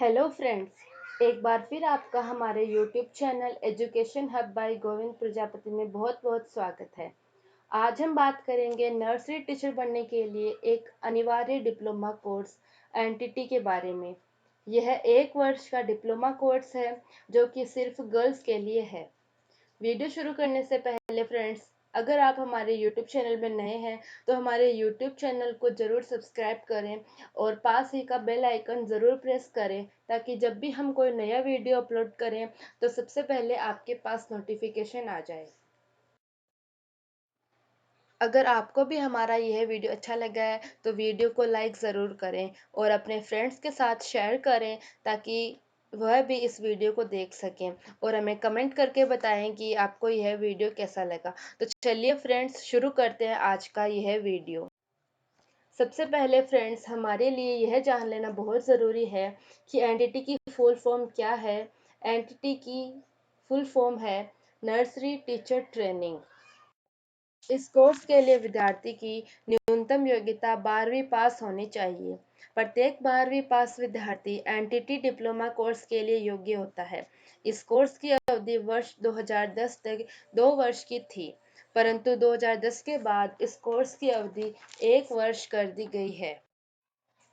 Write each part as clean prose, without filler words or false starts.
Hello friends, एक बार फिर आपका हमारे YouTube channel education hub by Govind Prajapati में बहुत बहुत स्वागत है। आज हम बात करेंगे नर्सरी टीचर बनने के लिए एक अनिवार्य डिप्लोमा कोर्स एनटीटी के बारे में। यह 1 वर्ष का डिप्लोमा कोर्स है जो कि सिर्फ गर्ल्स के लिए है। वीडियो शुरू करने से पहले फ्रेंड्स, अगर आप हमारे YouTube चैनल में नए हैं तो हमारे YouTube चैनल को ज़रूर सब्सक्राइब करें और पास ही का बेल आइकन ज़रूर प्रेस करें ताकि जब भी हम कोई नया वीडियो अपलोड करें तो सबसे पहले आपके पास नोटिफिकेशन आ जाए। अगर आपको भी हमारा यह वीडियो अच्छा लगा है तो वीडियो को लाइक ज़रूर करें और अपने फ्रेंड्स के साथ शेयर करें ताकि वह भी इस वीडियो को देख सकें और हमें कमेंट करके बताएं कि आपको यह वीडियो कैसा लगा। तो चलिए फ्रेंड्स, शुरू करते हैं आज का यह वीडियो। सबसे पहले फ्रेंड्स, हमारे लिए यह जान लेना बहुत ज़रूरी है कि एनटीटी की फुल फॉर्म क्या है। एनटीटी की फुल फॉर्म है नर्सरी टीचर ट्रेनिंग। इस कोर्स के लिए विद्यार्थी की न्यूनतम योग्यता 12वीं पास होनी चाहिए। प्रत्येक 12वीं पास विद्यार्थी एनटीटी डिप्लोमा कोर्स के लिए योग्य होता है। इस कोर्स की अवधि वर्ष 2010 तक 2 वर्ष की थी, परंतु 2010 के बाद इस कोर्स की अवधि 1 वर्ष कर दी गई है।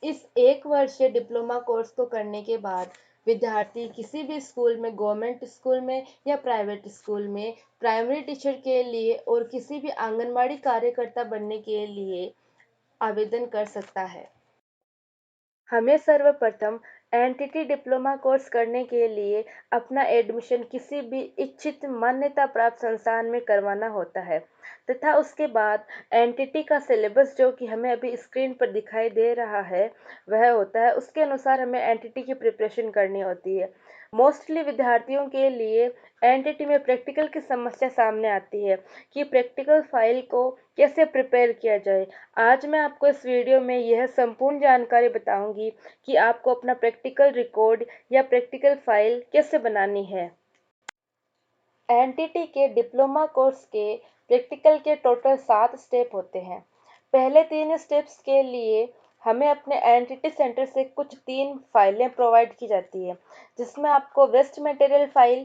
इस 1 वर्षीय डिप्लोमा कोर्स को करने के बाद विद्यार्थी किसी भी स्कूल में, गवर्नमेंट स्कूल में या प्राइवेट स्कूल में प्राइमरी टीचर के लिए और किसी भी आंगनबाड़ी कार्यकर्ता बनने के लिए आवेदन कर सकता है। हमें सर्वप्रथम एनटीटी डिप्लोमा कोर्स करने के लिए अपना एडमिशन किसी भी इच्छित मान्यता प्राप्त संस्थान में करवाना होता है तथा उसके बाद एनटीटी का सिलेबस, जो कि हमें अभी स्क्रीन पर दिखाई दे रहा है, वह होता है। उसके अनुसार हमें एनटीटी की प्रिपरेशन करनी होती है। मोस्टली विद्यार्थियों के लिए एनटीटी में प्रैक्टिकल की समस्या सामने आती है कि प्रैक्टिकल फाइल को कैसे प्रिपेयर किया जाए। आज मैं आपको इस वीडियो में यह संपूर्ण जानकारी बताऊंगी कि आपको अपना प्रैक्टिकल रिकॉर्ड या प्रैक्टिकल फाइल कैसे बनानी है। एनटीटी के डिप्लोमा कोर्स के प्रैक्टिकल के टोटल 7 स्टेप होते हैं। पहले 3 स्टेप्स के लिए हमें अपने एनटीटी सेंटर से कुछ 3 फाइलें प्रोवाइड की जाती है, जिसमें आपको waste material file,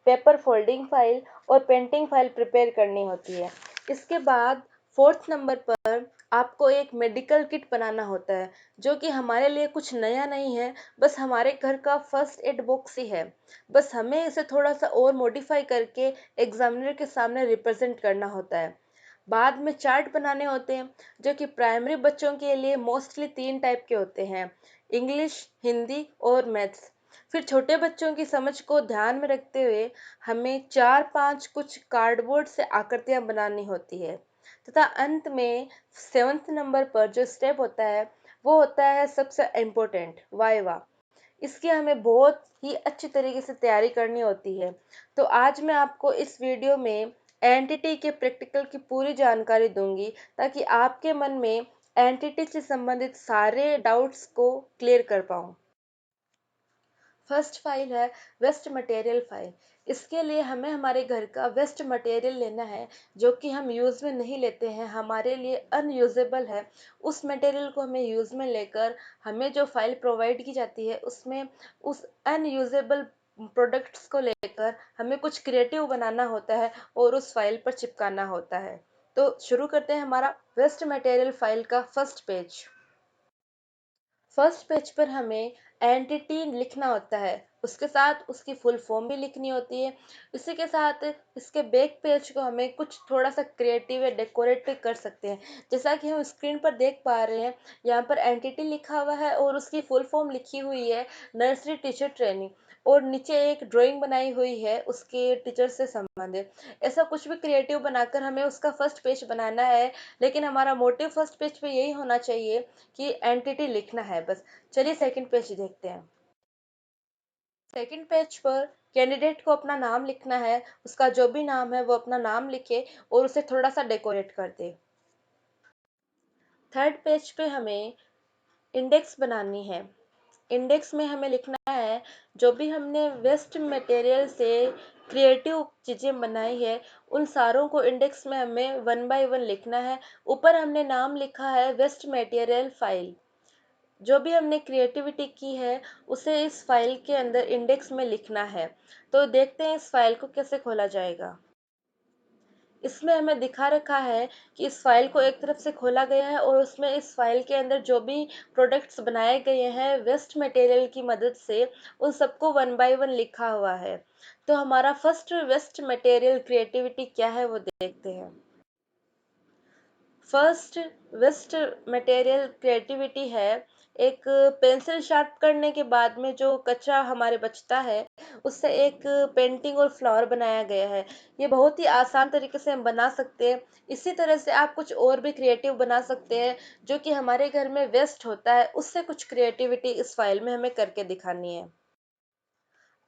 paper folding file और पेंटिंग फाइल प्रिपेयर करनी होती है। इसके बाद 4th नंबर पर आपको एक मेडिकल किट बनाना होता है, जो कि हमारे लिए कुछ नया नहीं है, बस हमारे घर का फर्स्ट एड बॉक्स ही है। बस हमें इसे थोड़ा सा और मॉडिफाई करके एग्जामिनर के सामने रिप्रेजेंट करना होता है। बाद में चार्ट बनाने होते हैं, जो कि प्राइमरी बच्चों के लिए मोस्टली 3 टाइप के होते हैं: इंग्लिश, हिंदी और मैथ्स। फिर छोटे बच्चों की समझ को ध्यान में रखते हुए हमें 4-5 कुछ कार्डबोर्ड से आकृतियां बनानी होती है तथा अंत में 7th नंबर पर जो स्टेप होता है वो होता है सबसे इम्पोर्टेंट, वाइवा। इसकी हमें बहुत ही अच्छी तरीके से तैयारी करनी होती है। तो आज मैं आपको इस वीडियो में एनटीटी के प्रैक्टिकल की पूरी जानकारी दूंगी ताकि आपके मन में एनटीटी से संबंधित सारे डाउट्स को क्लियर कर पाऊँ। फर्स्ट फाइल है वेस्ट मटेरियल फाइल। इसके लिए हमें हमारे घर का वेस्ट मटेरियल लेना है, जो कि हम यूज़ में नहीं लेते हैं, हमारे लिए अनयूजेबल है। उस मटेरियल को हमें यूज़ में लेकर हमें जो फाइल प्रोवाइड की जाती है उसमें उस अनयूजेबल प्रोडक्ट्स को लेकर हमें कुछ क्रिएटिव बनाना होता है और उस फाइल पर चिपकाना होता है। तो शुरू करते हैं हमारा वेस्ट मटेरियल फाइल का फर्स्ट पेज। फर्स्ट पेज पर हमें एंटिटी लिखना होता है, उसके साथ उसकी फुल फॉर्म भी लिखनी होती है। इसी के साथ इसके बैक पेज को हमें कुछ थोड़ा सा क्रिएटिव या डेकोरेट कर सकते हैं। जैसा कि हम स्क्रीन पर देख पा रहे हैं, यहाँ पर एंटिटी लिखा हुआ है और उसकी फुल फॉर्म लिखी हुई है नर्सरी टीचर ट्रेनिंग, और नीचे एक ड्राइंग बनाई हुई है उसके टीचर से संबंधित। ऐसा कुछ भी क्रिएटिव बनाकर हमें उसका फर्स्ट पेज बनाना है, लेकिन हमारा मोटिव फर्स्ट पेज पे यही होना चाहिए कि एंटिटी लिखना है बस। चलिए सेकंड पेज देखते हैं। सेकंड पेज पर कैंडिडेट को अपना नाम लिखना है, उसका जो भी नाम है वो अपना नाम लिखे और उसे थोड़ा सा डेकोरेट कर दे। थर्ड पेज पे हमें इंडेक्स बनानी है। इंडेक्स में हमें लिखना है जो भी हमने वेस्ट मटेरियल से क्रिएटिव चीज़ें बनाई है उन सारों को इंडेक्स में हमें 1 बाय 1 लिखना है। ऊपर हमने नाम लिखा है वेस्ट मटेरियल फाइल, जो भी हमने क्रिएटिविटी की है उसे इस फाइल के अंदर इंडेक्स में लिखना है। तो देखते हैं इस फाइल को कैसे खोला जाएगा। इसमें हमें दिखा रखा है कि इस फाइल को एक तरफ से खोला गया है और उसमें इस फाइल के अंदर जो भी प्रोडक्ट्स बनाए गए हैं वेस्ट मटेरियल की मदद से उन सबको वन बाय वन लिखा हुआ है। तो हमारा फर्स्ट वेस्ट मटेरियल क्रिएटिविटी क्या है वो देखते हैं। फर्स्ट वेस्ट मटेरियल क्रिएटिविटी है एक पेंसिल शार्प करने के बाद में जो कचरा हमारे बचता है उससे एक पेंटिंग और फ्लावर बनाया गया है। ये बहुत ही आसान तरीके से हम बना सकते हैं। इसी तरह से आप कुछ और भी क्रिएटिव बना सकते हैं जो कि हमारे घर में वेस्ट होता है उससे कुछ क्रिएटिविटी इस फाइल में हमें करके दिखानी है।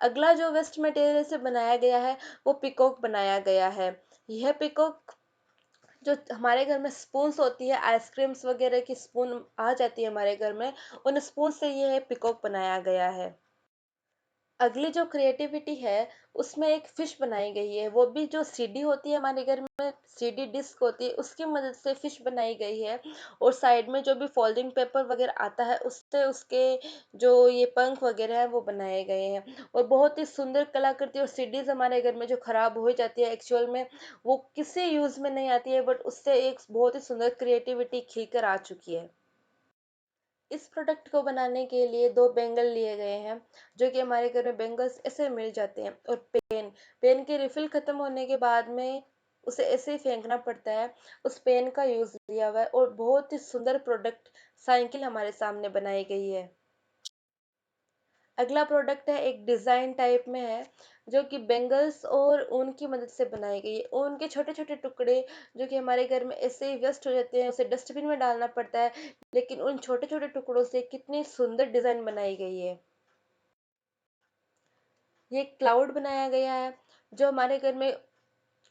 अगला जो वेस्ट मटेरियल से बनाया गया है वो पिकॉक बनाया गया है। यह पिकॉक जो हमारे घर में स्पून्स होती है आइसक्रीम्स वगैरह की स्पून आ जाती है हमारे घर में, उन स्पून से ये पिकॉक बनाया गया है। अगली जो क्रिएटिविटी है उसमें एक फिश बनाई गई है, वो भी जो सीडी होती है हमारे घर में, सीडी डिस्क होती है उसकी मदद से फिश बनाई गई है। और साइड में जो भी फोल्डिंग पेपर वगैरह आता है उससे उसके जो ये पंख वगैरह है वो बनाए गए हैं। और बहुत ही सुंदर कलाकृति और सीडीज हमारे घर में जो खराब हो जाती है एक्चुअल में वो किसी यूज में नहीं आती है, बट उससे एक बहुत ही सुंदर क्रिएटिविटी खिलकर आ चुकी है। इस प्रोडक्ट को बनाने के लिए 2 बैंगल लिए गए हैं, जो कि हमारे घर में बैंगल्स ऐसे मिल जाते हैं। और पेन, पेन की रिफिल खत्म होने के बाद में उसे ऐसे ही फेंकना पड़ता है, उस पेन का यूज लिया हुआ है। और बहुत ही सुंदर प्रोडक्ट साइकिल हमारे सामने बनाई गई है। अगला प्रोडक्ट है एक डिज़ाइन टाइप में है जो कि बैंगल्स और ऊन की मदद से बनाई गई है। ऊन के छोटे छोटे टुकड़े जो कि हमारे घर में ऐसे ही वेस्ट हो जाते हैं, उसे डस्टबिन में डालना पड़ता है, लेकिन उन छोटे छोटे टुकड़ों से कितनी सुंदर डिज़ाइन बनाई गई है। ये क्लाउड बनाया गया है। जो हमारे घर में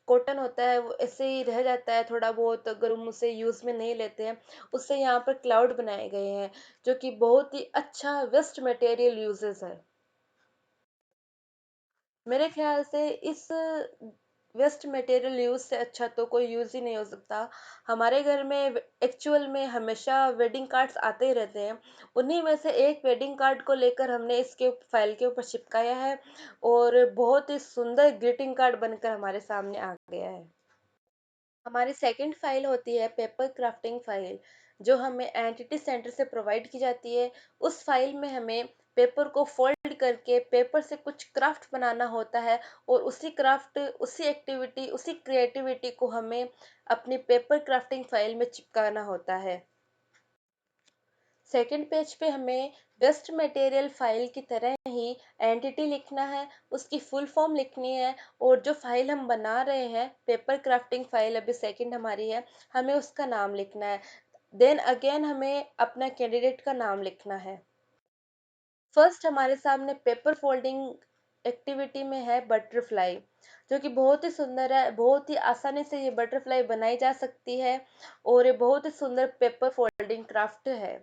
कॉटन होता है वो ऐसे ही रह जाता है, थोड़ा बहुत अगर हम उसे यूज़ में नहीं लेते हैं, उससे यहाँ पर क्लाउड बनाए गए हैं जो कि बहुत ही अच्छा वेस्ट मटेरियल यूजेस है। मेरे ख्याल से इस वेस्ट मटेरियल यूज से अच्छा तो कोई यूज ही नहीं हो सकता। हमारे घर में एक्चुअल में हमेशा वेडिंग कार्ड्स आते ही रहते हैं, उन्हीं में से एक वेडिंग कार्ड को लेकर हमने इसके फाइल के ऊपर चिपकाया है और बहुत ही सुंदर ग्रीटिंग कार्ड बनकर हमारे सामने आ गया है। हमारी सेकंड फाइल होती है पेपर क्राफ्टिंग फाइल, जो हमें एंटिटी सेंटर से प्रोवाइड की जाती है। उस फाइल में हमें पेपर को फोल्ड करके पेपर से कुछ क्राफ्ट बनाना होता है और उसी क्राफ्ट, उसी एक्टिविटी, उसी क्रिएटिविटी को हमें अपनी पेपर क्राफ्टिंग फाइल में चिपकाना होता है। सेकंड पेज पे हमें वेस्ट मटेरियल फाइल की तरह ही एंटिटी लिखना है, उसकी फुल फॉर्म लिखनी है और जो फाइल हम बना रहे हैं पेपर क्राफ्टिंग फाइल अभी सेकंड हमारी है, हमें उसका नाम लिखना है। देन अगेन हमें अपना कैंडिडेट का नाम लिखना है। फर्स्ट हमारे सामने पेपर फोल्डिंग एक्टिविटी में है बटरफ्लाई, जो कि बहुत ही सुंदर है। बहुत ही आसानी से ये बटरफ्लाई बनाई जा सकती है और ये बहुत ही सुंदर पेपर फोल्डिंग क्राफ्ट है।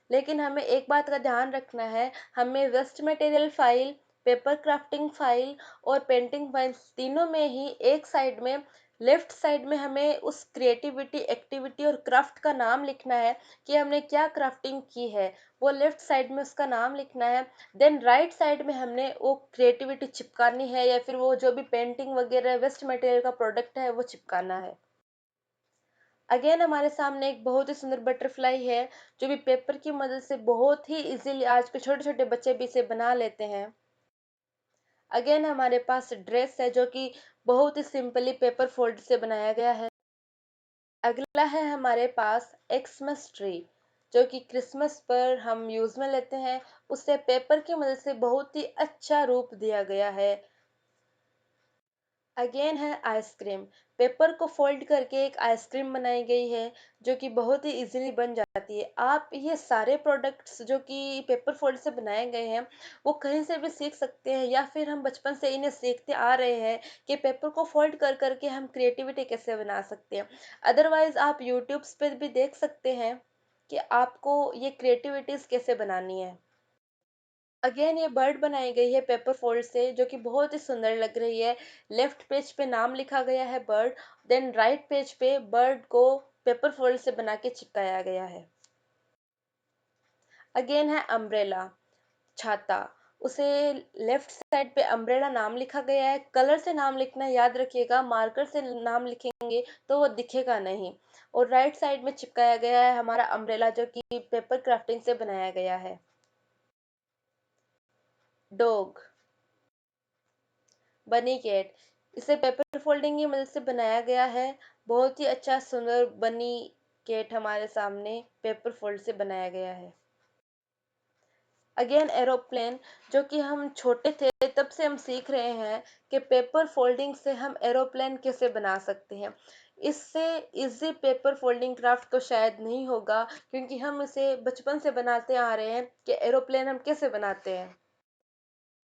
लेकिन हमें एक बात का ध्यान रखना है, हमें waste material file, paper crafting file और पेंटिंग फाइल तीनों में ही एक साइड में, लेफ्ट साइड में हमें उस क्रिएटिविटी एक्टिविटी और क्राफ्ट का नाम लिखना है कि हमने क्या क्राफ्टिंग की है, वो लेफ्ट साइड में उसका नाम लिखना है। देन राइट साइड में हमने वो क्रिएटिविटी चिपकानी है या फिर वो जो भी पेंटिंग वगैरह वेस्ट मटेरियल का प्रोडक्ट है वो चिपकाना है। अगेन हमारे सामने एक बहुत ही सुंदर बटरफ्लाई है जो भी पेपर की मदद से बहुत ही इजीली आज के छोटे छोटे बच्चे भी इसे बना लेते हैं। अगेन हमारे पास ड्रेस है जो कि बहुत ही सिंपली पेपर फोल्ड से बनाया गया है। अगला है हमारे पास एक्समस ट्री, जो कि क्रिसमस पर हम यूज में लेते हैं। उसे पेपर की मदद से बहुत ही अच्छा रूप दिया गया है। अगेन है आइसक्रीम, पेपर को फोल्ड करके एक आइसक्रीम बनाई गई है जो कि बहुत ही इजीली बन जाती है। आप ये सारे प्रोडक्ट्स जो कि पेपर फोल्ड से बनाए गए हैं वो कहीं से भी सीख सकते हैं या फिर हम बचपन से इन्हें सीखते आ रहे हैं कि पेपर को फोल्ड कर करके हम क्रिएटिविटी कैसे बना सकते हैं। अदरवाइज आप यूट्यूब्स पे भी देख सकते हैं कि आपको ये क्रिएटिविटीज कैसे बनानी है। अगेन ये बर्ड बनाई गई है पेपर फोल्ड से जो कि बहुत ही सुंदर लग रही है। लेफ्ट पेज पे नाम लिखा गया है बर्ड, देन राइट पेज पे बर्ड को पेपर फोल्ड से बना के चिपकाया गया है। अगेन है अम्ब्रेला, छाता। उसे लेफ्ट साइड पे अम्ब्रेला नाम लिखा गया है। कलर से नाम लिखना याद रखिएगा, मार्कर से नाम लिखेंगे तो वो दिखेगा नहीं। और राइट साइड में चिपकाया गया है हमारा अम्ब्रेला, जो कि पेपर क्राफ्टिंग से बनाया गया है। डॉग, बनी कैट, इसे पेपर फोल्डिंग की मदद से बनाया गया है। बहुत ही अच्छा सुंदर बनी कैट हमारे सामने पेपर फोल्ड से बनाया गया है। अगेन एरोप्लेन, जो कि हम छोटे थे तब से हम सीख रहे हैं कि पेपर फोल्डिंग से हम एरोप्लेन कैसे बना सकते हैं। इससे इजी पेपर फोल्डिंग क्राफ्ट तो शायद नहीं होगा, क्योंकि हम इसे बचपन से बनाते आ रहे हैं कि एरोप्लेन हम कैसे बनाते हैं।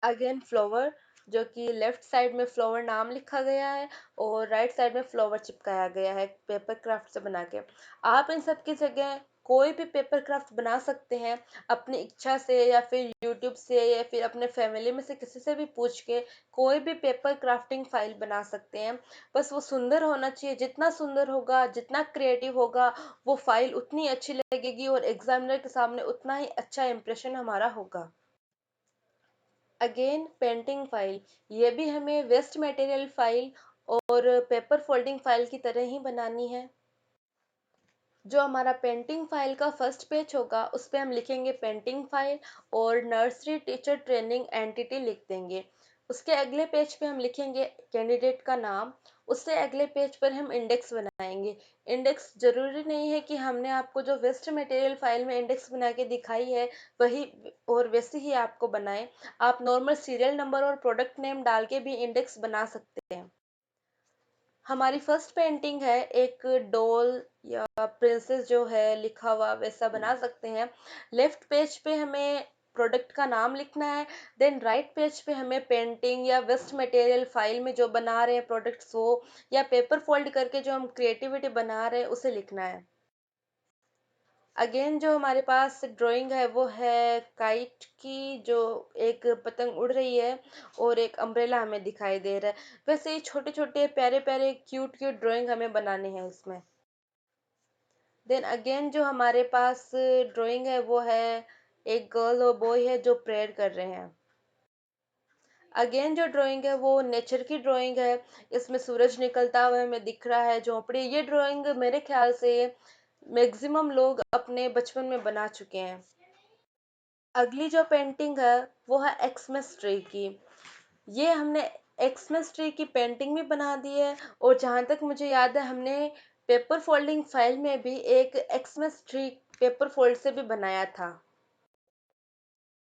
अगेन फ्लावर, जो कि लेफ्ट साइड में फ्लावर नाम लिखा गया है और राइट साइड में फ्लावर चिपकाया गया है पेपर क्राफ्ट से बना के। आप इन सब की जगह कोई भी पेपर क्राफ्ट बना सकते हैं अपनी इच्छा से, या फिर यूट्यूब से, या फिर अपने फैमिली में से किसी से भी पूछ के कोई भी पेपर क्राफ्टिंग फाइल बना सकते हैं। बस वो सुंदर होना चाहिए, जितना सुंदर होगा, जितना क्रिएटिव होगा, वो फाइल उतनी अच्छी लगेगी और एग्जामिनर के सामने उतना ही अच्छा इंप्रेशन हमारा होगा। अगेन पेंटिंग फाइल, ये भी हमें वेस्ट मटेरियल फाइल और पेपर फोल्डिंग फाइल की तरह ही बनानी है। जो हमारा पेंटिंग फाइल का फर्स्ट पेज होगा उस पे हम लिखेंगे पेंटिंग फाइल और नर्सरी टीचर ट्रेनिंग एंटिटी लिख देंगे। उसके अगले पेज पे हम लिखेंगे कैंडिडेट का नाम। उससे अगले पेज पर हम इंडेक्स बनाएंगे। इंडेक्स जरूरी नहीं है कि हमने आपको जो वेस्ट मटेरियल फाइल में इंडेक्स बना के दिखाई है वही और वैसे ही आपको बनाएं। आप नॉर्मल सीरियल नंबर और प्रोडक्ट नेम डाल के भी इंडेक्स बना सकते हैं। हमारी फर्स्ट पेंटिंग है एक डॉल या प्रिंसेस जो है लिखा हुआ, वैसा बना सकते हैं। लेफ्ट पेज पे हमें प्रोडक्ट का नाम लिखना है। देन राइट पेज पे हमें पेंटिंग या वेस्ट मटेरियल फाइल में जो बना रहे हैं प्रोडक्ट्स वो, या पेपर फोल्ड करके जो हम क्रिएटिविटी बना रहे हैं उसे लिखना है। अगेन जो हमारे पास ड्राइंग है वो है काइट की, जो एक पतंग उड़ रही है और एक अम्ब्रेला हमें दिखाई दे रहा है। वैसे ही छोटे छोटे प्यारे प्यारे क्यूट क्यूट ड्राइंग हमें बनाने हैं उसमें। देन अगेन जो हमारे पास ड्राइंग है वो है एक गर्ल और बॉय है जो प्रेयर कर रहे हैं। अगेन जो ड्राइंग है वो नेचर की ड्राइंग है। इसमें सूरज निकलता हुआ हमें दिख रहा है, झोंपड़ी। ये ड्राइंग मेरे ख्याल से मैक्सिमम लोग अपने बचपन में बना चुके हैं। अगली जो पेंटिंग है वो है एक्समस ट्री की। ये हमने एक्समस ट्री की पेंटिंग भी बना दी है, और जहाँ तक मुझे याद है हमने पेपर फोल्डिंग फाइल में भी एक एक्समस ट्री पेपर फोल्ड से भी बनाया था।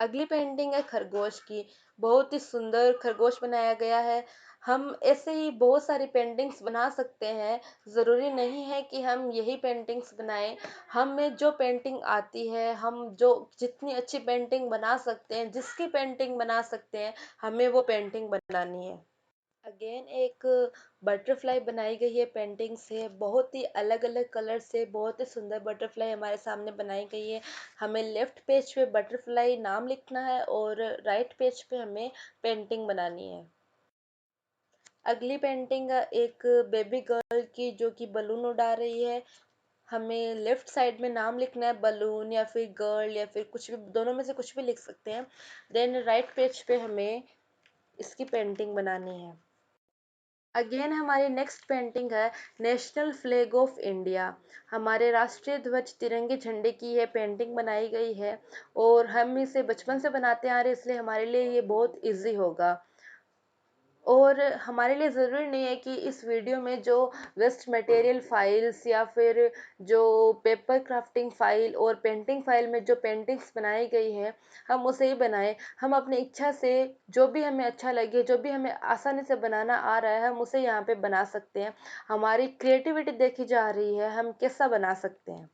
अगली पेंटिंग है खरगोश की। बहुत ही सुंदर खरगोश बनाया गया है। हम ऐसे ही बहुत सारी पेंटिंग्स बना सकते हैं। ज़रूरी नहीं है कि हम यही पेंटिंग्स बनाएं। हमें जो पेंटिंग आती है, हम जो जितनी अच्छी पेंटिंग बना सकते हैं, जिसकी पेंटिंग बना सकते हैं, हमें वो पेंटिंग बनानी है। अगेन एक बटरफ्लाई बनाई गई है पेंटिंग से। बहुत ही अलग अलग कलर से बहुत ही सुंदर बटरफ्लाई हमारे सामने बनाई गई है। हमें लेफ्ट पेज पे बटरफ्लाई नाम लिखना है और राइट पेज पे हमें पेंटिंग बनानी है। अगली पेंटिंग एक बेबी गर्ल की, जो कि बलून उड़ा रही है। हमें लेफ्ट साइड में नाम लिखना है, बलून या फिर गर्ल या फिर कुछ भी, दोनों में से कुछ भी लिख सकते हैं। देन राइट पेज पे हमें इसकी पेंटिंग बनानी है। अगेन हमारी नेक्स्ट पेंटिंग है नेशनल फ्लैग ऑफ इंडिया। हमारे राष्ट्रीय ध्वज तिरंगे झंडे की यह पेंटिंग बनाई गई है, और हम इसे बचपन से बनाते आ रहे हैं, इसलिए हमारे लिए ये बहुत इजी होगा। और हमारे लिए ज़रूरी नहीं है कि इस वीडियो में जो वेस्ट मटेरियल फाइल्स या फिर जो पेपर क्राफ्टिंग फाइल और पेंटिंग फाइल में जो पेंटिंग्स बनाई गई है हम उसे ही बनाएं। हम अपनी इच्छा से जो भी हमें अच्छा लगे, जो भी हमें आसानी से बनाना आ रहा है, हम उसे यहाँ पे बना सकते हैं। हमारी क्रिएटिविटी देखी जा रही है, हम कैसा बना सकते हैं।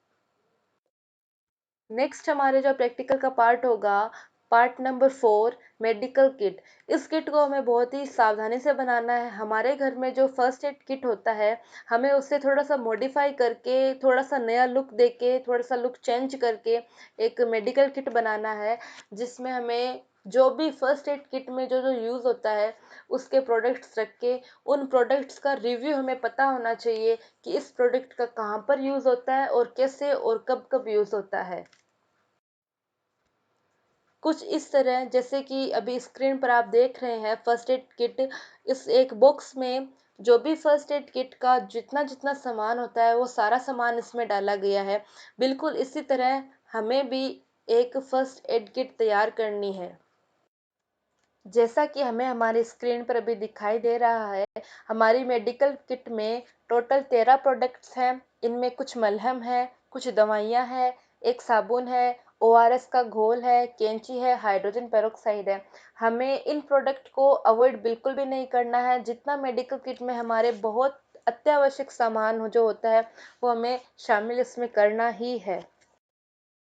नेक्स्ट हमारे जो प्रैक्टिकल का पार्ट होगा, पार्ट नंबर 4, मेडिकल किट। इस किट को हमें बहुत ही सावधानी से बनाना है। हमारे घर में जो फर्स्ट एड किट होता है, हमें उससे थोड़ा सा मॉडिफाई करके, थोड़ा सा नया लुक देके, थोड़ा सा लुक चेंज करके एक मेडिकल किट बनाना है, जिसमें हमें जो भी फर्स्ट एड किट में जो जो यूज़ होता है उसके प्रोडक्ट्स रख के, उन प्रोडक्ट्स का रिव्यू हमें पता होना चाहिए कि इस प्रोडक्ट का कहाँ पर यूज़ होता है और कैसे और कब कब यूज़ होता है। कुछ इस तरह जैसे कि अभी स्क्रीन पर आप देख रहे हैं फर्स्ट एड किट। इस एक बॉक्स में जो भी फर्स्ट एड किट का जितना-जितना सामान होता है वो सारा सामान इसमें डाला गया है। बिल्कुल इसी तरह हमें भी एक फर्स्ट एड किट तैयार करनी है। जैसा कि हमें हमारी स्क्रीन पर अभी दिखाई दे रहा है, हमारी मेडिकल किट में टोटल 13 प्रोडक्ट्स हैं। इनमें कुछ मलहम है, कुछ दवाइयाँ हैं, एक साबुन है, ओआरएस का घोल है, कैंची है, हाइड्रोजन पेरोक्साइड है। हमें इन प्रोडक्ट को अवॉइड बिल्कुल भी नहीं करना है। जितना मेडिकल किट में हमारे बहुत अत्यावश्यक सामान हो जो होता है, वो हमें शामिल इसमें करना ही है।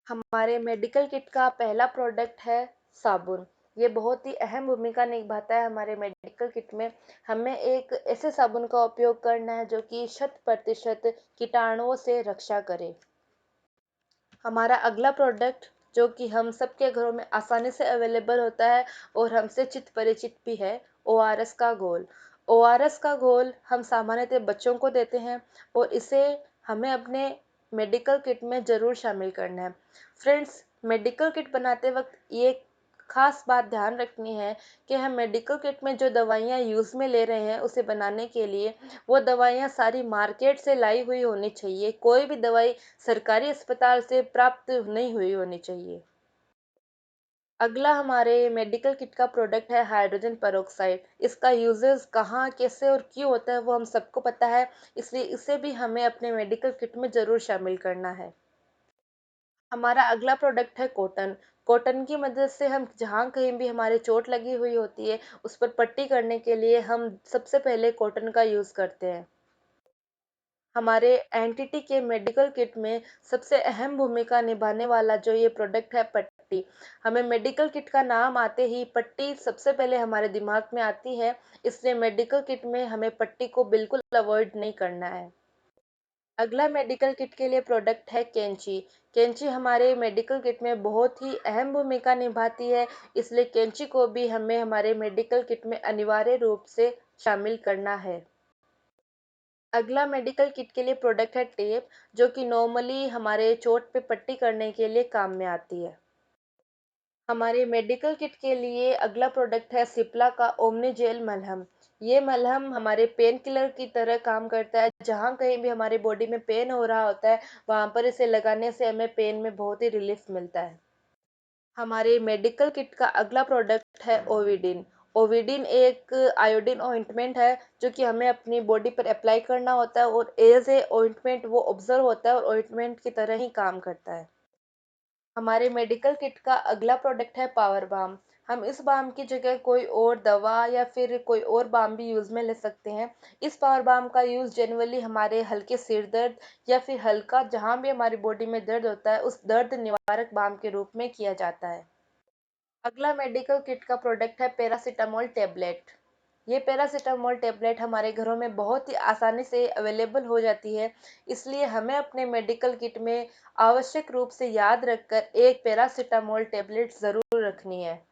हमारे मेडिकल किट का पहला प्रोडक्ट है साबुन। ये बहुत ही अहम भूमिका निभाता है हमारे मेडिकल किट में। हमें एक ऐसे साबुन का उपयोग करना है जो कि 100% कीटाणुओं से रक्षा करे। हमारा अगला प्रोडक्ट जो कि हम सबके घरों में आसानी से अवेलेबल होता है और हमसे चित परिचित भी है, ओआरएस का घोल। ओआरएस का घोल हम सामान्यतः बच्चों को देते हैं और इसे हमें अपने मेडिकल किट में ज़रूर शामिल करना है। फ्रेंड्स, मेडिकल किट बनाते वक्त ये खास बात ध्यान रखनी है कि हम मेडिकल किट में जो दवाइयाँ यूज़ में ले रहे हैं उसे बनाने के लिए वो दवाइयाँ सारी मार्केट से लाई हुई होनी चाहिए। कोई भी दवाई सरकारी अस्पताल से प्राप्त नहीं हुई होनी चाहिए। अगला हमारे मेडिकल किट का प्रोडक्ट है हाइड्रोजन पेरोक्साइड। इसका यूजेस कहाँ, कैसे और क्यों होता है वो हम सबको पता है, इसलिए इसे भी हमें अपने मेडिकल किट में ज़रूर शामिल करना है। हमारा अगला प्रोडक्ट है कॉटन। कॉटन की मदद से हम जहाँ कहीं भी हमारे चोट लगी हुई होती है, उस पर पट्टी करने के लिए हम सबसे पहले कॉटन का यूज़ करते हैं। हमारे एनटीटी के मेडिकल किट में सबसे अहम भूमिका निभाने वाला जो ये प्रोडक्ट है पट्टी। हमें मेडिकल किट का नाम आते ही पट्टी सबसे पहले हमारे दिमाग में आती है, इसलिए मेडिकल किट में हमें पट्टी को बिल्कुल अवॉइड नहीं करना है। अगला मेडिकल किट के लिए प्रोडक्ट है कैंची। कैंची हमारे मेडिकल किट में बहुत ही अहम भूमिका निभाती है, इसलिए कैंची को भी हमें हमारे मेडिकल किट में अनिवार्य रूप से शामिल करना है। अगला मेडिकल किट के लिए प्रोडक्ट है टेप, जो कि नॉर्मली हमारे चोट पे पट्टी करने के लिए काम में आती है। हमारे मेडिकल किट के लिए अगला प्रोडक्ट है सिप्ला का ओमनी जेल मलहम। ये मलहम हमारे पेन किलर की तरह काम करता है। जहाँ कहीं भी हमारी बॉडी में पेन हो रहा होता है, वहाँ पर इसे लगाने से हमें पेन में बहुत ही रिलीफ मिलता है। हमारे मेडिकल किट का अगला प्रोडक्ट है ओविडिन। ओविडिन एक आयोडीन ऑइंटमेंट है जो कि हमें अपनी बॉडी पर अप्लाई करना होता है और एज ए ऑइंटमेंट वो ऑब्जर्व होता है और ऑइंटमेंट की तरह ही काम करता है। हमारे मेडिकल किट का अगला प्रोडक्ट है पावर बाम। हम इस बाम की जगह कोई और दवा या फिर कोई और बाम भी यूज़ में ले सकते हैं। इस पावर बाम का यूज़ जनरली हमारे हल्के सिर दर्द या फिर हल्का जहाँ भी हमारी बॉडी में दर्द होता है उस दर्द निवारक बाम के रूप में किया जाता है। अगला मेडिकल किट का प्रोडक्ट है पैरासिटामोल टैबलेट। ये पैरासिटामोल टैबलेट हमारे घरों में बहुत ही आसानी से अवेलेबल हो जाती है, इसलिए हमें अपने मेडिकल किट में आवश्यक रूप से याद रखकर एक पैरासिटामोल टैबलेट ज़रूर रखनी है।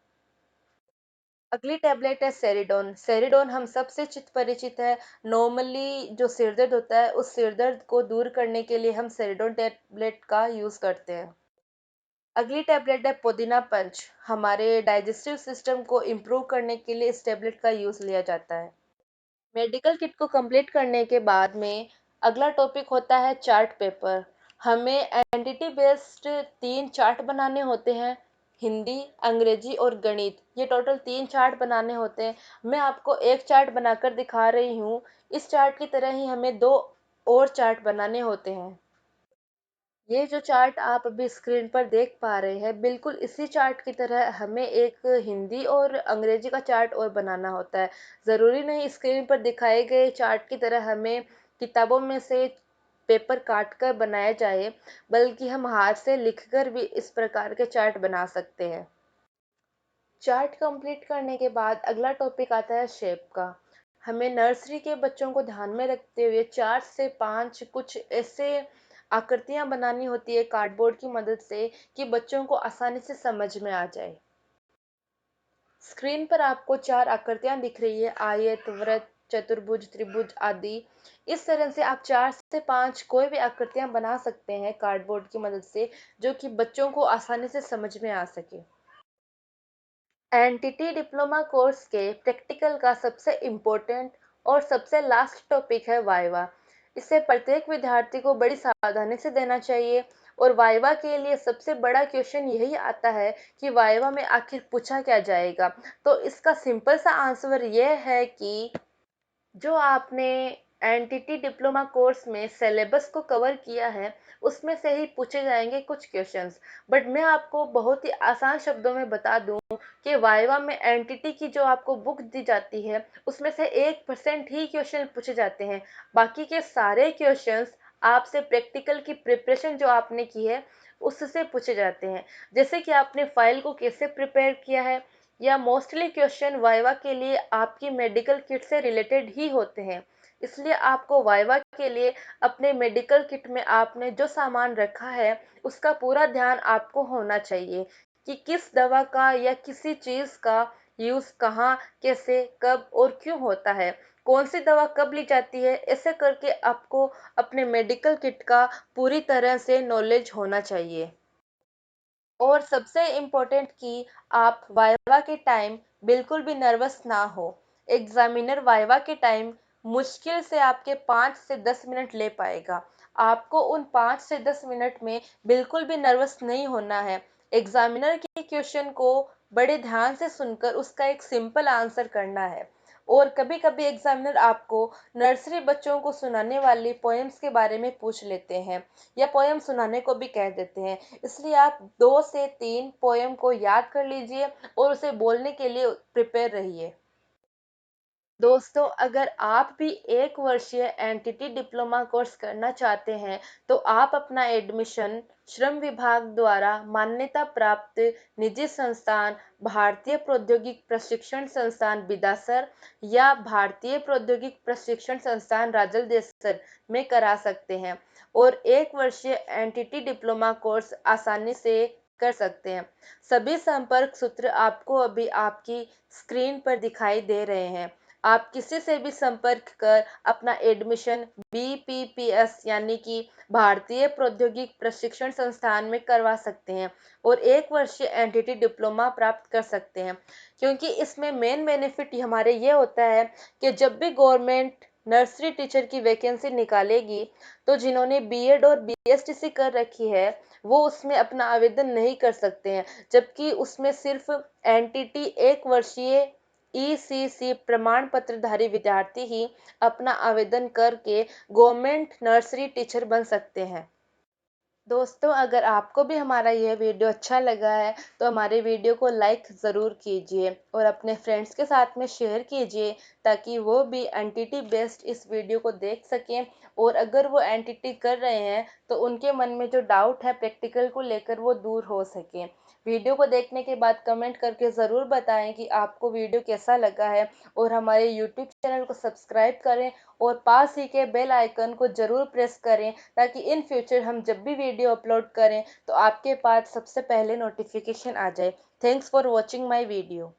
अगली टैबलेट है सेरिडोन। सेरिडोन हम सबसे चित परिचित है। नॉर्मली जो सिर दर्द होता है उस सिर दर्द को दूर करने के लिए हम सेरिडोन टैबलेट का यूज़ करते हैं। अगली टैबलेट है पुदीना पंच। हमारे डाइजेस्टिव सिस्टम को इम्प्रूव करने के लिए इस टैबलेट का यूज़ लिया जाता है। मेडिकल किट को कंप्लीट करने के बाद में अगला टॉपिक होता है चार्ट पेपर। हमें एंटिटी बेस्ड 3 चार्ट बनाने होते हैं, हिंदी, अंग्रेजी और गणित। ये टोटल 3 चार्ट बनाने होते हैं। मैं आपको एक चार्ट बनाकर दिखा रही हूँ। इस चार्ट की तरह ही हमें 2 और चार्ट बनाने होते हैं। ये जो चार्ट आप अभी स्क्रीन पर देख पा रहे हैं, बिल्कुल इसी चार्ट की तरह हमें एक हिंदी और अंग्रेजी का चार्ट और बनाना होता है। ज़रूरी नहीं स्क्रीन पर दिखाए गए चार्ट की तरह हमें किताबों में से पेपर काट कर बनाया जाए, बल्कि हम हाथ से लिखकर भी इस प्रकार के चार्ट बना सकते हैं। चार्ट कंप्लीट करने के बाद अगला टॉपिक आता है शेप का। हमें नर्सरी के बच्चों को ध्यान में रखते हुए 4 से 5 कुछ ऐसे आकृतियाँ बनानी होती है कार्डबोर्ड की मदद से कि बच्चों को आसानी से समझ में आ जाए। स्क्रीन पर आपको 4 आकृतियाँ दिख रही है, आयत, वृत्त, चतुर्भुज, त्रिभुज आदि। इस तरह से आप 4 से 5 कोई भी आकृतियाँ बना सकते हैं कार्डबोर्ड की मदद से, जो कि बच्चों को आसानी से समझ में आ सके। एनटीटी डिप्लोमा कोर्स के प्रैक्टिकल का सबसे इम्पोर्टेंट और सबसे लास्ट टॉपिक है वाइवा। इसे प्रत्येक विद्यार्थी को बड़ी सावधानी से देना चाहिए और वाइवा के लिए सबसे बड़ा क्वेश्चन यही आता है कि वाइवा में आखिर पूछा क्या जाएगा। तो इसका सिंपल सा आंसर ये है कि जो आपने एनटीटी डिप्लोमा कोर्स में सिलेबस को कवर किया है, उसमें से ही पूछे जाएंगे कुछ क्वेश्चंस। बट मैं आपको बहुत ही आसान शब्दों में बता दूं कि वाइवा में एनटीटी की जो आपको बुक दी जाती है, उसमें से 1% ही क्वेश्चन पूछे जाते हैं। बाकी के सारे क्वेश्चंस आपसे प्रैक्टिकल की प्रिपरेशन जो आपने की है, उससे पूछे जाते हैं। जैसे कि आपने फाइल को कैसे प्रिपेयर किया है, या मोस्टली क्वेश्चन वाइवा के लिए आपकी मेडिकल किट से रिलेटेड ही होते हैं। इसलिए आपको वाइवा के लिए अपने मेडिकल किट में आपने जो सामान रखा है, उसका पूरा ध्यान आपको होना चाहिए कि किस दवा का या किसी चीज़ का यूज़ कहाँ, कैसे, कब और क्यों होता है, कौन सी दवा कब ली जाती है। ऐसे करके आपको अपने मेडिकल किट का पूरी तरह से नॉलेज होना चाहिए। और सबसे इम्पोर्टेंट कि आप वाइवा के टाइम बिल्कुल भी नर्वस ना हो। एग्जामिनर वाइवा के टाइम मुश्किल से आपके 5 से 10 मिनट ले पाएगा। आपको उन 5 से 10 मिनट में बिल्कुल भी नर्वस नहीं होना है। एग्जामिनर के क्वेश्चन को बड़े ध्यान से सुनकर उसका एक सिंपल आंसर करना है। और कभी कभी एग्जामिनर आपको नर्सरी बच्चों को सुनाने वाली पोएम्स के बारे में पूछ लेते हैं, या पोएम सुनाने को भी कह देते हैं। इसलिए आप 2 से 3 पोएम को याद कर लीजिए और उसे बोलने के लिए प्रिपेयर रहिए। दोस्तों, अगर आप भी 1 वर्षीय एनटीटी डिप्लोमा कोर्स करना चाहते हैं, तो आप अपना एडमिशन श्रम विभाग द्वारा मान्यता प्राप्त निजी संस्थान भारतीय प्रौद्योगिक प्रशिक्षण संस्थान बिदासर या भारतीय प्रौद्योगिक प्रशिक्षण संस्थान राजल देसर में करा सकते हैं और 1 वर्षीय एनटीटी डिप्लोमा कोर्स आसानी से कर सकते हैं। सभी संपर्क सूत्र आपको अभी आपकी स्क्रीन पर दिखाई दे रहे हैं। आप किसी से भी संपर्क कर अपना एडमिशन बीपीपीएस यानी कि भारतीय प्रौद्योगिक प्रशिक्षण संस्थान में करवा सकते हैं और 1 वर्षीय एनटीटी डिप्लोमा प्राप्त कर सकते हैं। क्योंकि इसमें मेन बेनिफिट हमारे ये होता है कि जब भी गवर्नमेंट नर्सरी टीचर की वैकेंसी निकालेगी, तो जिन्होंने बीएड और बीएसटीसी कर रखी है, वो उसमें अपना आवेदन नहीं कर सकते हैं। जबकि उसमें सिर्फ एनटीटी 1 वर्षीय ईसीसी प्रमाण पत्रधारी विद्यार्थी ही अपना आवेदन करके गवर्नमेंट नर्सरी टीचर बन सकते हैं। दोस्तों, अगर आपको भी हमारा यह वीडियो अच्छा लगा है, तो हमारे वीडियो को लाइक ज़रूर कीजिए और अपने फ्रेंड्स के साथ में शेयर कीजिए, ताकि वो भी एनटीटी बेस्ड इस वीडियो को देख सकें। और अगर वो एनटीटी कर रहे हैं, तो उनके मन में जो डाउट है प्रैक्टिकल को लेकर, वो दूर हो सके। वीडियो को देखने के बाद कमेंट करके ज़रूर बताएं कि आपको वीडियो कैसा लगा है, और हमारे यूट्यूब चैनल को सब्सक्राइब करें और पास ही के बेल आइकन को ज़रूर प्रेस करें, ताकि इन फ्यूचर हम जब भी वीडियो अपलोड करें, तो आपके पास सबसे पहले नोटिफिकेशन आ जाए। Thanks for watching my video.